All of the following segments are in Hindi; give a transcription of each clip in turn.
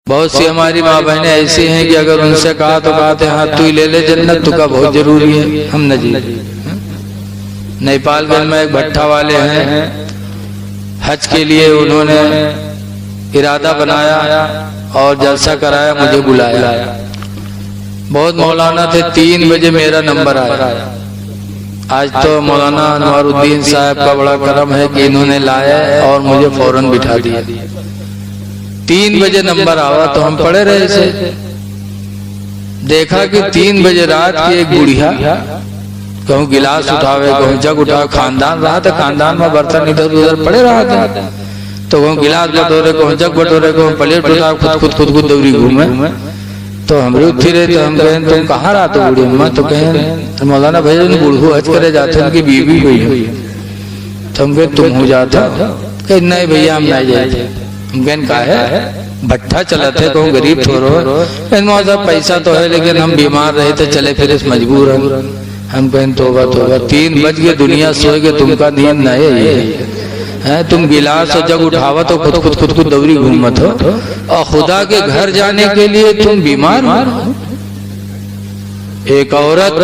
बहुत सी हमारी माँ बहनें ऐसी हैं कि अगर उनसे कहा तो कहते हाँ तू ही ले ले जन्नत, तू का बहुत जरूरी है। हम न जी। नेपालगंज में एक भट्ठा वाले हैं, हज के लिए उन्होंने इरादा बनाया और जलसा कराया, मुझे बुलाया। बहुत मौलाना थे, 3 बजे मेरा नंबर आया। आज तो मौलाना अनवारुद्दीन साहब का बड़ा करम है कि इन्होंने लाया और मुझे फौरन बिठा दिया। 3 बजे नंबर आवा तो हम पड़े रहे थे। देखा कि 3 बजे रात की एक बुढ़िया कहूँ गिलास उठावे, कहूँ जग उठा, खानदान रहा था, खानदान में बर्तन इधर उधर पड़े रहा था, तो कहूँ गिलास बटोरे, कहूँ जग बटोरे, कहूँ प्लेट बटोरा, खुद दौरी घूमे। तो हम उठी रहे, तो हम कहें तुम कहाँ रहा तो बूढ़ी अम्मा? तो कहें मौलाना भैया बूढ़ू हज करे जाते, उनकी बीवी हुई है। तो हम कहें तुम हो जाता? कहे नहीं भैया हम नहीं जाते। हम का है भट्ठा चला थे, कहूँ गरीब थोड़ो, साहब पैसा तो है लेकिन हम बीमार रहे थे, चले फिर इस मजबूर हम कहें तोबा तोबा, 3 बज के दुनिया सोए के तुमका नींद नहीं है, तुम गिलास और जग उठावा तो खुद दौरी घूमत हो, और खुदा के घर जाने के लिए तुम बीमार हो। एक औरत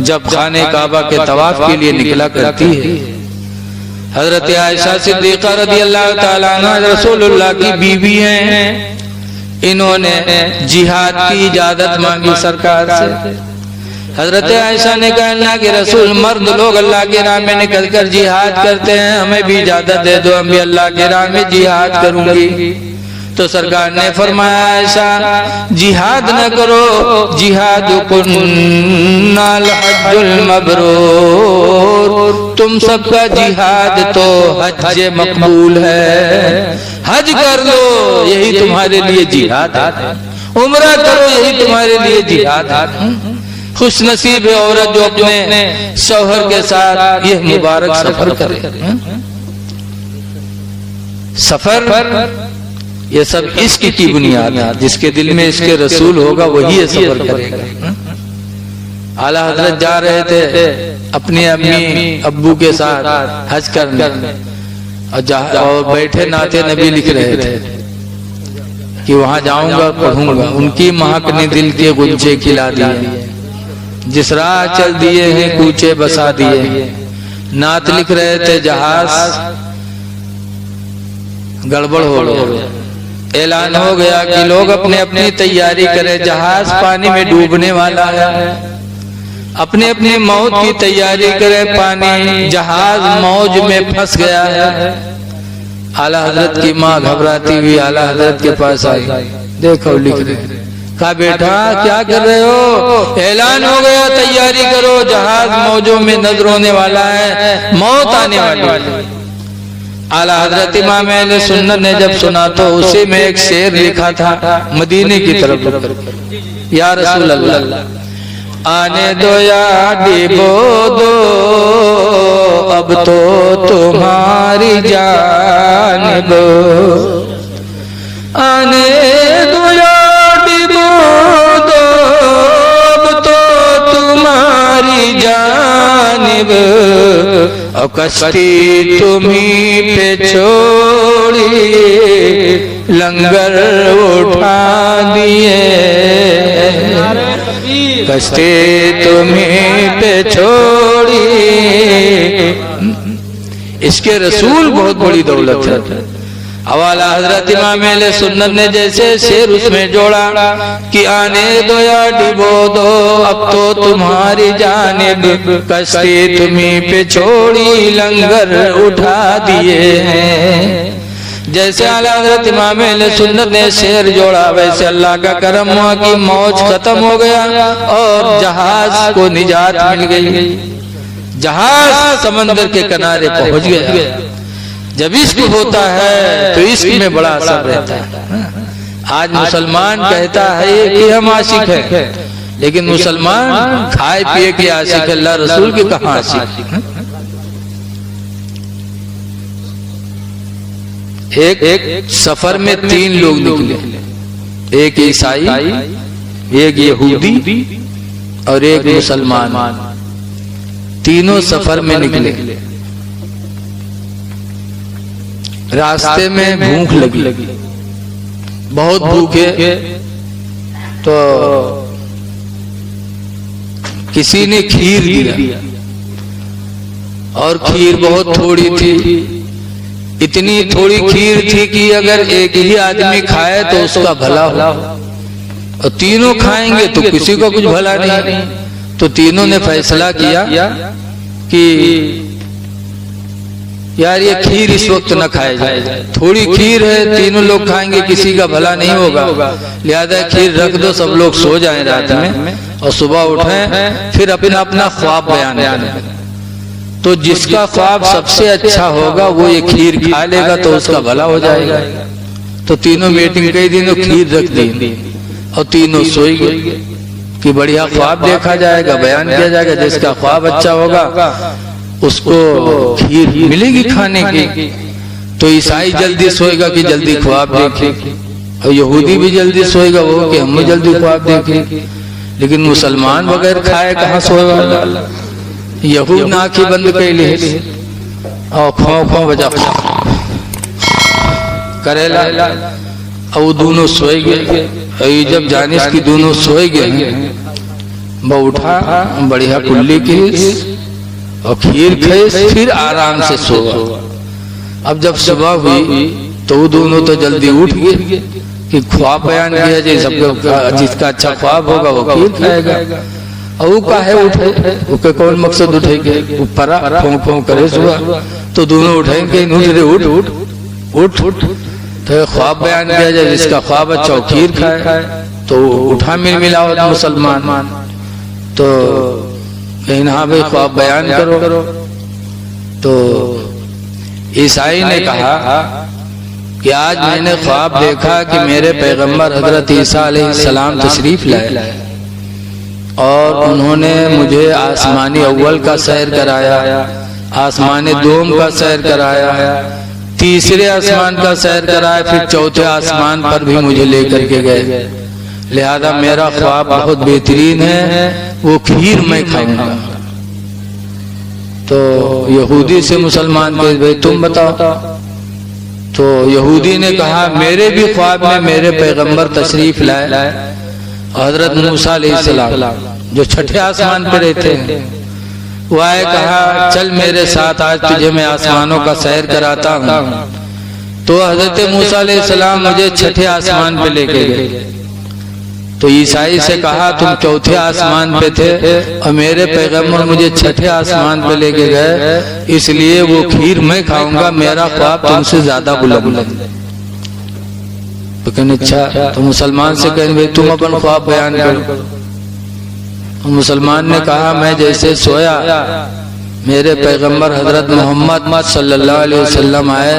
जब खाने काबा के तवाफ के लिए निकला करती है, हजरत आयशा सिद्दीक़ा रज़ी अल्लाह ताला अन्हा रसूलुल्लाह की बीवी हैं, इन्होंने जिहाद की इजाजत मांगी सरकार से। हजरत आयशा ने कहा अल्लाह के रसूल, मर्द लोग अल्लाह के राह में निकल कर जिहाद करते हैं, हमें भी इजाजत दे दो, हम भी अल्लाह के राह में जिहाद करूंगी। तो सरकार ने फरमाया आयशा जिहाद न करो, जिहाद कुन्नाल हज्जुल मबरूर, तुम सबका जिहाद तो हज मकबूल है, हज कर लो यही तुम्हारे लिए जिहाद है, उम्रा करो यही तुम्हारे लिए जिहाद है। खुश नसीब है औरत जो अपने शौहर के साथ यह मुबारक सफर करे। सफर ये सब इश्क की बुनियाद है, जिसके दिल में इसके रसूल होगा वही ये सफर करेगा। आला हजरत जा रहे थे अपनी अम्मी अब्बू के साथ हज करने, और बैठे नाते नबी लिख रहे थे कि वहां जाऊंगा पढ़ूंगा, उनकी महक ने दिल के गुंजे खिला दिए, जिस राह चल दिए हैं कूचे बसा दिए। नात लिख रहे थे जहाज गड़बड़ हो गया, ऐलान हो गया कि लोग अपने अपनी तैयारी करें, जहाज पानी में डूबने वाला है, अपने अपनी मौत की तैयारी करें, पानी जहाज मौज में फंस गया है। आला हजरत की माँ घबराती हुई आला हजरत के पास आई, देखो लिख रहे, कहा बेटा क्या कर रहे हो? ऐलान हो गया तैयारी करो, जहाज मौजों में नजर होने वाला है, मौत आने वाली है। आला हजरत इमाम अहले सुन्नत ने जब सुना तो उसी में एक शेर लिखा था मदीने की तरफ, या रसूल अल्लाह आने दो या डिबो दो, अब तो तुम्हारी जानिब, आने दो या डिबो दो, अब तो तुम्हारी जानिब, और कश्ती तुम्ही पे छोड़ी लंगर उठा दिए, कश्ती तुम्ही पे छोड़ी। इसके रसूल बहुत बड़ी दौलत है। हवाला हजरत इमाम अहले सुन्नत ने जैसे शेर उसमें जोड़ा कि आने दो या डिबो दो, अब तो तुम्हारी जानिब, कश्ती तुम्ही पे छोड़ी लंगर उठा दिए हैं। जैसे आला हजरत इमाम अहले सुन्नत ने शेर जोड़ा, वैसे अल्लाह का करम हुआ कि मौज खत्म हो गया और जहाज को निजात मिल गई, जहाज समंदर के किनारे पहुंच गया। जब इश्क होता है तो इश्क में बड़ा असर रहता है। आज मुसलमान कहता है कि हम आशिक हैं, लेकिन मुसलमान खाए पिए के आशिक, अल्लाह रसूल के कहाँ आशिक? एक सफर में 3 लोग निकले, एक ईसाई, एक यहूदी और एक मुसलमान, तीनों सफर में निकले। रास्ते में भूख लगी, बहुत भूखे, तो किसी ने खीर दिया और खीर बहुत थोड़ी थी। इतनी थोड़ी खीर थी कि अगर एक ही आदमी खाए तो उसका भला हो, और तीनों खाएंगे तो किसी को कुछ भला नहीं। तो तीनों ने फैसला किया कि यार ये खीर इस वक्त न खाए जाए, थोड़ी खीर है, तीनों लोग खाएंगे, किसी का भला नहीं होगा, लिहाजा खीर रख दो, सब लोग सो जाएं रात में और सुबह उठें फिर अपना अपना ख्वाब बयान करें। तो जिसका ख्वाब सबसे अच्छा होगा वो ये खीर खा लेगा तो उसका भला हो जाएगा। तो तीनों मीटिंग कई दिनों खीर रख दी और तीनों सोई गए कि बढ़िया ख्वाब देखा जाएगा, बयान किया जाएगा, जिसका ख्वाब अच्छा होगा उसको खीर मिलेगी खाने की। तो ईसाई जल्दी सोएगा कि जल्दी ख्वाब देखे, और यहूदी भी जल्दी सोएगा वो कि हम भी जल्दी ख्वाब देखें। लेकिन मुसलमान बगैर खाए कहाँ सोएगा? यहूद ना आँखें बंद कर ले और खौ खौ बजा करेला, और वो दोनों सोए गए। और जब जानिस की दोनों सोए गए, वो उठा बढ़िया कुल्ली की और खीर खाई, फिर आराम से सोया। अब जब सुबह हुई तो वो दोनों तो जल्दी उठ गए कि ख्वाब बयान किया जाए, सबको जिसका अच्छा ख्वाब होगा वो खीर खाएगा। और वो काहे उठे, उसके कौन मकसद उठेंगे, ऊपर फों फों करे सुबह, तो दोनों उठेंगे, उठ उठ उठ उठ, तो ख्वाब बयान किया जाए, जिसका ख्वाब अच्छा खीर खाए। तो उठा मिलाओ मुसलमान, तो कहीं ना भाई ख्वाब बयान करो। तो ईसाई ने कहा कि आज मैंने ख्वाब देखा कि मेरे पैगंबर हजरत ईसा अलैहिस्सलाम तशरीफ लाए और उन्होंने मुझे आसमानी अव्वल का सैर कराया, आसमानी दोम का सैर कराया, तीसरे आसमान का सैर कराया, फिर चौथे आसमान पर भी मुझे लेकर के गए। लिहाजा मेरा ख्वाब बहुत बेहतरीन है, वो खीर मैं खाऊंगा। तो यहूदी से मुसलमान के भाई तुम बताओ। तो यहूदी ने कहा मेरे भी ख्वाब में मेरे पैगंबर तशरीफ लाए, हजरत मूसा अलैहिस्सलाम जो छठे आसमान पे रहते हैं, वो आए, कहा चल मेरे साथ, आज तुझे मैं आसमानों का सैर कराता हूँ। तो हजरत मूसा अलैहिस्सलाम मुझे छठे आसमान पे लेके गए। तो ईसाई से कहा तुम चौथे आसमान पे थे और मेरे पैगंबर मुझे छठे आसमान पे लेके गए, इसलिए वो खीर मैं खाऊंगा, मेरा ख्वाब तुमसे ज्यादा बुलंद है। तो कहने अच्छा। तो मुसलमान से कहें भाई तुम अपन ख्वाब बयान करो। तो मुसलमान ने कहा मैं जैसे सोया, मेरे पैगंबर हजरत मोहम्मद सल्लल्लाहु अलैहि वसल्लम आए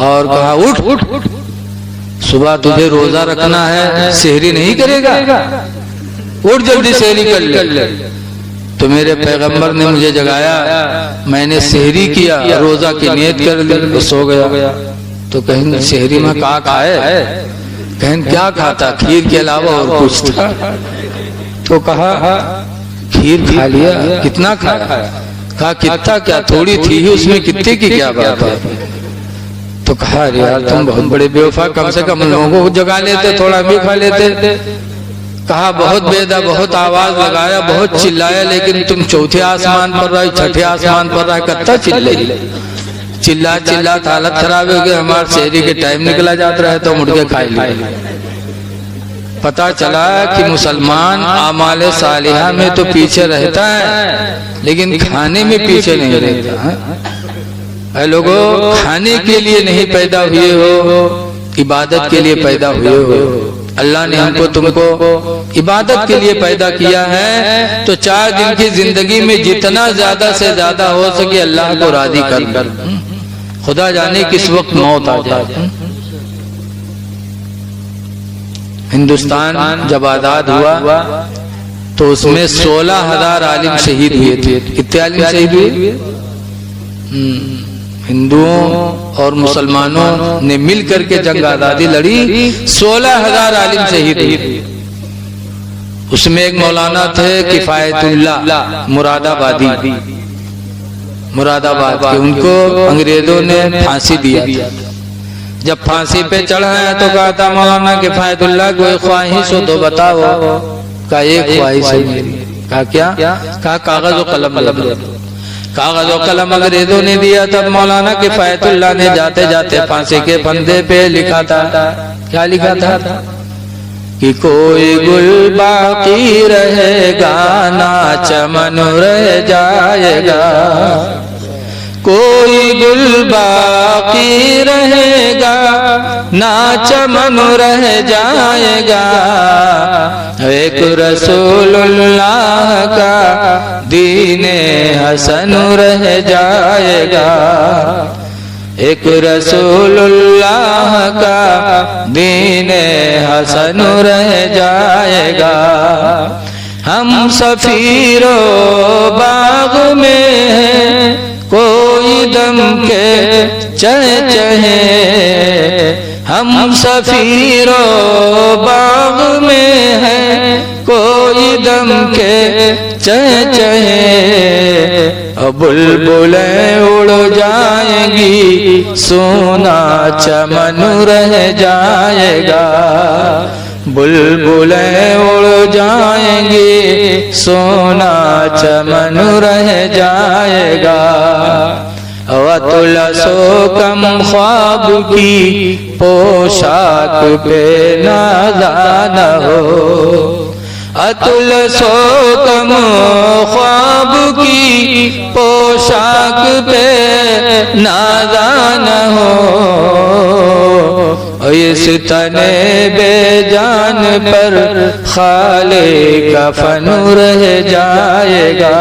और कहा उठ उठ, सुबह तुझे रोजा रखना है, सेहरी नहीं करेगा, उठ जल्दी सेहरी कर ले। तो मेरे पैगंबर ने मुझे जगाया, मैंने सेहरी किया, रोजा की नियत कर ली, तो सो गया। तो कहेंगे सेहरी में क्या खाए? कहें क्या खाता, खीर के अलावा और कुछ था? तो कहा खीर खा लिया। कितना खाया? कहा कितना क्या, थोड़ी थी ही, उसमें कितने की क्या बात है? तो कहा यार तुम बहुत बड़े बेवफा, कम से कम लोगों को जगा लेते, थोड़ा भी खा लेते। कहा बहुत बेदा, बहुत आवाज लगाया, बहुत चिल्लाया, लेकिन तुम चौथे आसमान पर रहे, छठे आसमान पर रहे, कत्ता चिल्ला चिल्ला हालत खराब हो गई। हमारे शहरी के टाइम निकला जाता रहे तो मुर्गे खाई लिए। पता चला कि मुसलमान आमाले सालिहा में तो पीछे रहता है, लेकिन खाने में पीछे नहीं रहता है। लोगों, खाने के लिए नहीं पैदा हुए हो, इबादत के लिए पैदा हुए हो। अल्लाह ने हमको तुमको इबादत के लिए पैदा किया है, तो 4 दिन की जिंदगी में जितना ज्यादा से ज्यादा हो सके अल्लाह को राजी कर। खुदा जाने किस वक्त मौत आ जाए। हिंदुस्तान जब आजाद हुआ तो उसमें 16,000 आलिम शहीद हुए थे। कितने आलिम शहीद हुए? हिंदुओं और मुसलमानों ने मिलकर के जंग आजादी लड़ी, 16,000 आलिम शहीद हुए। उसमें एक मौलाना थे किफायतुल्लाह मुरादाबाद के, उनको अंग्रेजों ने फांसी दिया। जब फांसी पे चढ़ा है तो कहा था मौलाना किफायतुल्लाह कोई ख्वाहिश हो तो बताओ। कहा एक ख्वाहिश है मेरी। कहा क्या? कहा कागज और कलम दे दो। कागज और कलम अंग्रेजों ने दिया। तब मौलाना किफायतुल्लाह ने जाते जाते फांसी के फंदे पे लिखा था। क्या लिखा था? कि कोई गुल बाकी रहेगा ना चमन रह जाएगा, कोई गुल बाकी रहेगा ना चमन रह जाएगा, एक रसूलुल्लाह का दीने हसन रह जाएगा, एक रसूलुल्लाह का दीने हसन रह जाएगा। हम सफीरो बाग में हैं कोई दम के चहे, हम सफीरो बाग में हैं कोई दम के चहे, बुलबुलें उड़ जाएंगी सोना चमन रह जाएगा, बुलबुलें उड़ जाएंगी सोना चमन रह जाएगा। अतुल सो कम ख्वाब की पोशाक पे नाज़ान हो, अतुल सो कम ख्वाब की पोशाक पे नाज़ान हो, इस तने बेजान पर खाले कफन रह जाएगा।